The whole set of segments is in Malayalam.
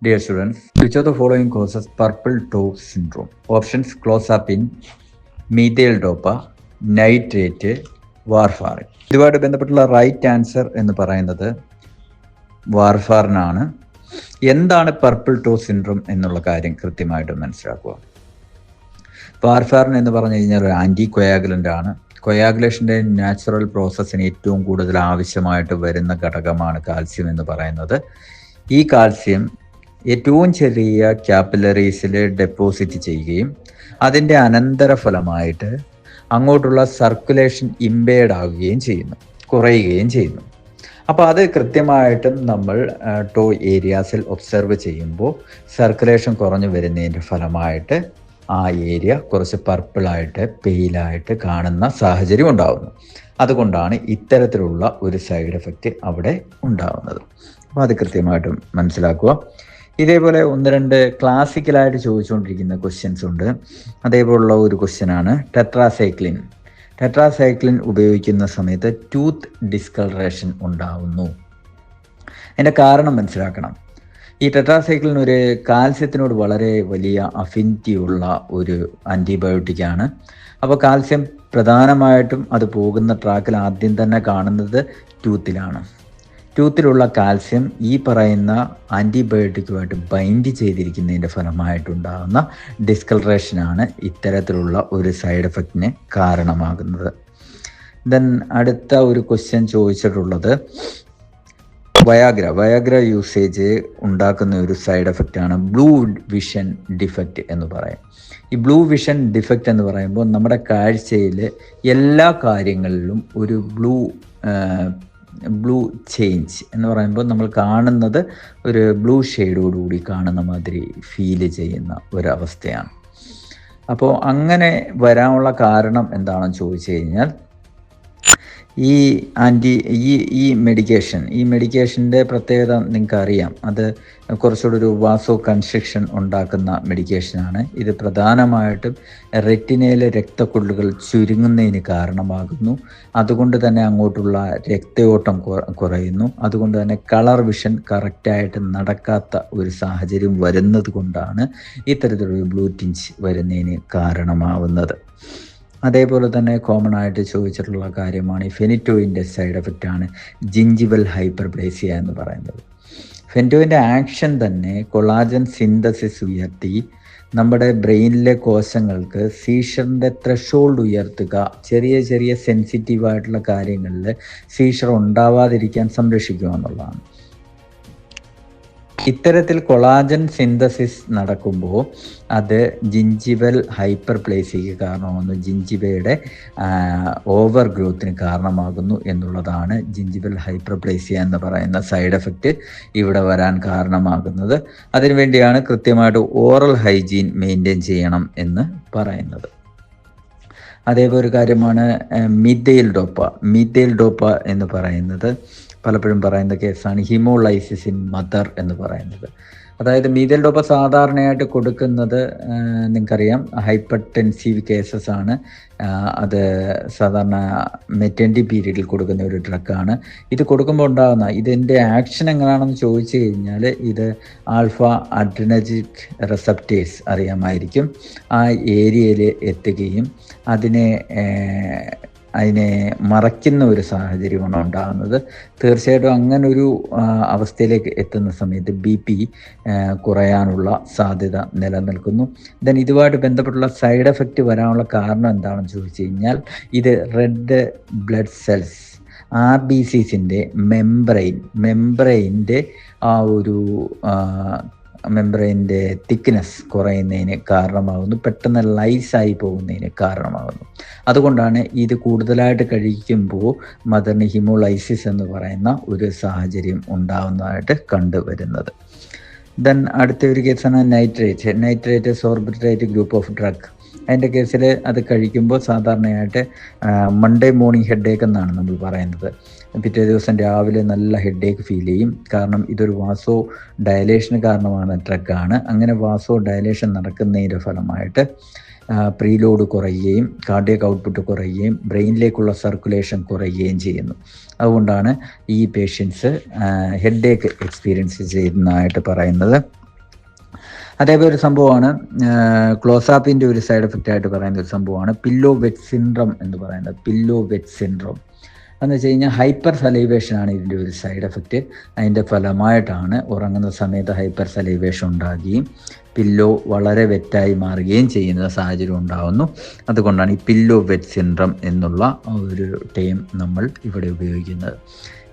Dear students, which of the following causes purple toe syndrome? Options: clozapine, methyl dopa, nitrate, warfarin. ഇതുമായിട്ട് ബന്ധപ്പെട്ടുള്ള റൈറ്റ് ആൻസർ എന്ന് പറയുന്നത് വാർഫാറിനാണ്. എന്താണ് പർപ്പിൾ ടോ സിൻഡ്രോം എന്നുള്ള കാര്യം കൃത്യമായിട്ട് മനസ്സിലാക്കുക. വാർഫാറിൻ എന്ന് പറഞ്ഞു കഴിഞ്ഞാൽ ഒരു ആൻറ്റി കൊയാഗുലൻ്റ് ആണ്. കൊയാഗുലേഷൻ്റെ നാച്ചുറൽ പ്രോസസ്സിന് ഏറ്റവും കൂടുതൽ ആവശ്യമായിട്ട് വരുന്ന ഘടകമാണ് കാൽസ്യം എന്ന് പറയുന്നത്. ഈ കാൽസ്യം ഏറ്റവും ചെറിയ ക്യാപ്പിലറീസിൽ ഡെപ്പോസിറ്റ് ചെയ്യുകയും അതിൻ്റെ അനന്തരഫലമായിട്ട് അങ്ങോട്ടുള്ള സർക്കുലേഷൻ ഇമ്പേർഡ് ആവുകയും ചെയ്യുന്നു, കുറയുകയും ചെയ്യുന്നു. അപ്പോൾ അത് കൃത്യമായിട്ടും നമ്മൾ ടോ ഏരിയാസിൽ ഒബ്സർവ് ചെയ്യുമ്പോൾ സർക്കുലേഷൻ കുറഞ്ഞു വരുന്നതിൻ്റെ ഫലമായിട്ട് ആ ഏരിയ കുറച്ച് പർപ്പിളായിട്ട് പെയിലായിട്ട് കാണുന്ന സാഹചര്യം ഉണ്ടാകുന്നു. അതുകൊണ്ടാണ് ഇത്തരത്തിലുള്ള ഒരു സൈഡ് എഫക്റ്റ് അവിടെ ഉണ്ടാകുന്നത്. അപ്പോൾ അത് കൃത്യമായിട്ടും മനസ്സിലാക്കുക. ഇതേപോലെ ഒന്ന് രണ്ട് ക്ലാസിക്കലായിട്ട് ചോദിച്ചുകൊണ്ടിരിക്കുന്ന ക്വസ്റ്റ്യൻസ് ഉണ്ട്. അതേപോലുള്ള ഒരു ക്വസ്റ്റ്യനാണ് ടെട്രാസൈക്ലിൻ ഉപയോഗിക്കുന്ന സമയത്ത് ടൂത്ത് ഡിസ്കളറേഷൻ ഉണ്ടാവുന്നു. അതിൻ്റെ കാരണം മനസ്സിലാക്കണം. ഈ ടെട്രാസൈക്ലിൻ ഒരു കാൽസ്യത്തിനോട് വളരെ വലിയ അഫിനിറ്റി ഉള്ള ഒരു ആൻറ്റിബയോട്ടിക്കാണ്. അപ്പോൾ കാൽസ്യം പ്രധാനമായിട്ടും അത് പോകുന്ന ട്രാക്കിൽ ആദ്യം തന്നെ കാണുന്നത് ടൂത്തിലാണ്. ടൂത്തിലുള്ള കാൽസ്യം ഈ പറയുന്ന ആൻറ്റിബയോട്ടിക്കുമായിട്ട് ബൈൻഡ് ചെയ്തിരിക്കുന്നതിൻ്റെ ഫലമായിട്ടുണ്ടാകുന്ന ഡിസ്കളറേഷനാണ് ഇത്തരത്തിലുള്ള ഒരു സൈഡ് എഫക്റ്റിന് കാരണമാകുന്നത്. ദെൻ അടുത്ത ഒരു ക്വസ്റ്റ്യൻ ചോദിച്ചിട്ടുള്ളത് വയാഗ്ര യൂസേജ് ഉണ്ടാക്കുന്ന ഒരു സൈഡ് എഫക്റ്റാണ് ബ്ലൂ വിഷൻ ഡിഫക്റ്റ് എന്ന് പറയും. ഈ ബ്ലൂ വിഷൻ ഡിഫക്റ്റ് എന്ന് പറയുമ്പോൾ നമ്മുടെ കാഴ്ചയിൽ എല്ലാ കാര്യങ്ങളിലും ഒരു ബ്ലൂ ചേഞ്ച് എന്ന് പറയുമ്പോൾ നമ്മൾ കാണുന്നത് ഒരു ബ്ലൂ ഷെയ്ഡോടുകൂടി കാണുന്ന മാതിരി ഫീൽ ചെയ്യുന്ന ഒരവസ്ഥയാണ്. അപ്പോൾ അങ്ങനെ വരാനുള്ള കാരണം എന്താണെന്ന് ചോദിച്ചു കഴിഞ്ഞാൽ ഈ മെഡിക്കേഷൻ്റെ പ്രത്യേകത നിങ്ങൾക്കറിയാം. അത് കുറച്ചുകൂടി ഒരു വാസോ കൺസ്ട്രിക്ഷൻ ഉണ്ടാക്കുന്ന മെഡിക്കേഷനാണ്. ഇത് പ്രധാനമായിട്ടും റെറ്റിനയിലെ രക്തക്കൊള്ളുകൾ ചുരുങ്ങുന്നതിന് കാരണമാകുന്നു. അതുകൊണ്ട് തന്നെ അങ്ങോട്ടുള്ള രക്തയോട്ടം കുറയുന്നു. അതുകൊണ്ട് തന്നെ കളർ വിഷൻ കറക്റ്റായിട്ട് നടക്കാത്ത ഒരു സാഹചര്യം വരുന്നത് കൊണ്ടാണ് ഇത്തരത്തിലൊരു ബ്ലൂ ടിഞ്ച് വരുന്നതിന് കാരണമാവുന്നത്. അതേപോലെ തന്നെ കോമൺ ആയിട്ട് ചോദിച്ചിട്ടുള്ള കാര്യമാണ് ഈ ഫെനിറ്റോയിൻ്റെ സൈഡ് എഫക്റ്റാണ് ജിഞ്ചിവൽ ഹൈപ്പർപ്ലേസിയ എന്ന് പറയുന്നത്. ഫെനിറ്റോയിൻ്റെ ആക്ഷൻ തന്നെ കൊളാജൻ സിന്തസിസ് ഉയർത്തി നമ്മുടെ ബ്രെയിനിലെ കോശങ്ങൾക്ക് സീഷറിൻ്റെ ത്രെഷോൾഡ് ഉയർത്തുക, ചെറിയ ചെറിയ സെൻസിറ്റീവായിട്ടുള്ള കാര്യങ്ങളിൽ സീഷർ ഉണ്ടാവാതിരിക്കാൻ സംരക്ഷിക്കുക എന്നുള്ളതാണ്. ഇത്തരത്തിൽ കൊളാജൻ സിന്തസിസ് നടക്കുമ്പോൾ അത് ജിഞ്ചിവൽ ഹൈപ്പർപ്ലേസിയയ്ക്ക് കാരണമാകുന്നു, ജിഞ്ചിവയുടെ ഓവർ ഗ്രോത്തിന് കാരണമാകുന്നു എന്നുള്ളതാണ് ജിഞ്ചിവൽ ഹൈപ്പർപ്ലേസിയ എന്ന് പറയുന്ന സൈഡ് എഫക്റ്റ് ഇവിടെ വരാൻ കാരണമാകുന്നത്. അതിനുവേണ്ടിയാണ് കൃത്യമായിട്ട് ഓറൽ ഹൈജീൻ മെയിൻറ്റെയിൻ ചെയ്യണം എന്ന് പറയുന്നത്. അതേപോലെ ഒരു കാര്യമാണ് മീഥൈൽ ഡോപ്പ എന്ന് പറയുന്നത് പലപ്പോഴും പറയുന്ന കേസാണ് ഹീമോലൈസിസ് ഇൻ മദർ എന്ന് പറയുന്നത്. അതായത് മീഥൈൽ ഡോപ്പ സാധാരണയായിട്ട് കൊടുക്കുന്നത് നിങ്ങൾക്കറിയാം ഹൈപ്പർ ടെൻസീവ് കേസസ് ആണ്. അത് സാധാരണ മെറ്റേണിറ്റി പീരീഡിൽ കൊടുക്കുന്ന ഒരു ഡ്രഗാണ്. ഇത് കൊടുക്കുമ്പോൾ ഉണ്ടാകുന്ന ഇതിൻ്റെ ആക്ഷൻ എങ്ങനെയാണെന്ന് ചോദിച്ചു കഴിഞ്ഞാൽ ഇത് ആൽഫ അഡ്രിനർജിക് റിസപ്റ്റേഴ്സ് അറിയാമായിരിക്കും. ആ ഏരിയയിൽ എത്തുകയും അതിനെ മറയ്ക്കുന്ന ഒരു സാഹചര്യമാണ് ഉണ്ടാകുന്നത്. തീർച്ചയായിട്ടും അങ്ങനൊരു അവസ്ഥയിലേക്ക് എത്തുന്ന സമയത്ത് BP കുറയാനുള്ള സാധ്യത നിലനിൽക്കുന്നു. ദെൻ ഇതുമായിട്ട് ബന്ധപ്പെട്ടുള്ള സൈഡ് എഫക്റ്റ് വരാനുള്ള കാരണം എന്താണെന്ന് ചോദിച്ചു കഴിഞ്ഞാൽ ഇത് റെഡ് ബ്ലഡ് സെൽസ് RBCസിൻ്റെ മെംബ്രെയിൻ്റെ ആ ഒരു മെംബ്രെയിൻ്റെ തിക്നെസ് കുറയുന്നതിന് കാരണമാകുന്നു, പെട്ടെന്ന് ലൈസായി പോകുന്നതിന് കാരണമാകുന്നു. അതുകൊണ്ടാണ് ഇത് കൂടുതലായിട്ട് കഴിക്കുമ്പോൾ മദറിന് ഹിമോലൈസിസ് എന്ന് പറയുന്ന ഒരു സാഹചര്യം ഉണ്ടാകുന്നതായിട്ട് കണ്ടുവരുന്നത്. ദെൻ അടുത്ത ഒരു കേസാണ് nitrate Sorbitrate group of drug. അതിൻ്റെ കേസിൽ അത് കഴിക്കുമ്പോൾ സാധാരണയായിട്ട് മൺഡേ മോർണിംഗ് ഹെഡേക്ക് എന്നാണ് നമ്മൾ പറയുന്നത്. പിറ്റേ ദിവസം രാവിലെ നല്ല ഹെഡേക്ക് ഫീൽ ചെയ്യും. കാരണം ഇതൊരു വാസോ ഡയലേഷന് കാരണമാണ് ഡ്രഗാണ്. അങ്ങനെ വാസോ ഡയലേഷൻ നടക്കുന്നതിൻ്റെ ഫലമായിട്ട് പ്രീലോഡ് കുറയുകയും കാർഡിയക് ഔട്ട്പുട്ട് കുറയുകയും ബ്രെയിനിലേക്കുള്ള സർക്കുലേഷൻ കുറയുകയും ചെയ്യുന്നു. അതുകൊണ്ടാണ് ഈ പേഷ്യൻസ് ഹെഡേക്ക് എക്സ്പീരിയൻസ് ചെയ്യുന്നതായിട്ട് പറയുന്നത്. അതേപോലെ ഒരു സംഭവമാണ് ക്ലോസാപ്പിൻ്റെ ഒരു സൈഡ് എഫക്റ്റ് ആയിട്ട് പറയുന്ന ഒരു സംഭവമാണ് പില്ലോ വെറ്റ് സിൻഡ്രം എന്ന് പറയുന്നത്. പില്ലോ വെറ്റ് സിൻഡ്രം എന്ന് വെച്ച് കഴിഞ്ഞാൽ ഹൈപ്പർ സലൈവേഷൻ ആണ് ഇതിൻ്റെ ഒരു സൈഡ് എഫക്റ്റ്. അതിൻ്റെ ഫലമായിട്ടാണ് ഉറങ്ങുന്ന സമയത്ത് ഹൈപ്പർ സലൈവേഷൻ ഉണ്ടാകുകയും പില്ലോ വളരെ വെറ്റായി മാറുകയും ചെയ്യുന്ന സാഹചര്യം ഉണ്ടാകുന്നു. അതുകൊണ്ടാണ് ഈ പില്ലോ വെറ്റ് സിൻഡ്രം എന്നുള്ള ഒരു ടേം നമ്മൾ ഇവിടെ ഉപയോഗിക്കുന്നത്.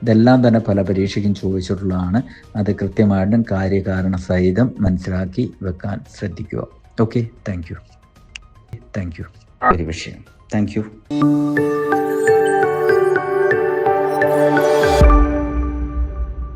ഇതെല്ലാം തന്നെ പല പരീക്ഷയ്ക്കും ചോദിച്ചിട്ടുള്ളതാണ്. അത് കൃത്യമായിട്ടും കാര്യകാരണ സഹിതം മനസ്സിലാക്കി വെക്കാൻ ശ്രദ്ധിക്കുക. Okay, thank you. ഒരു വിഷയം. Thank you.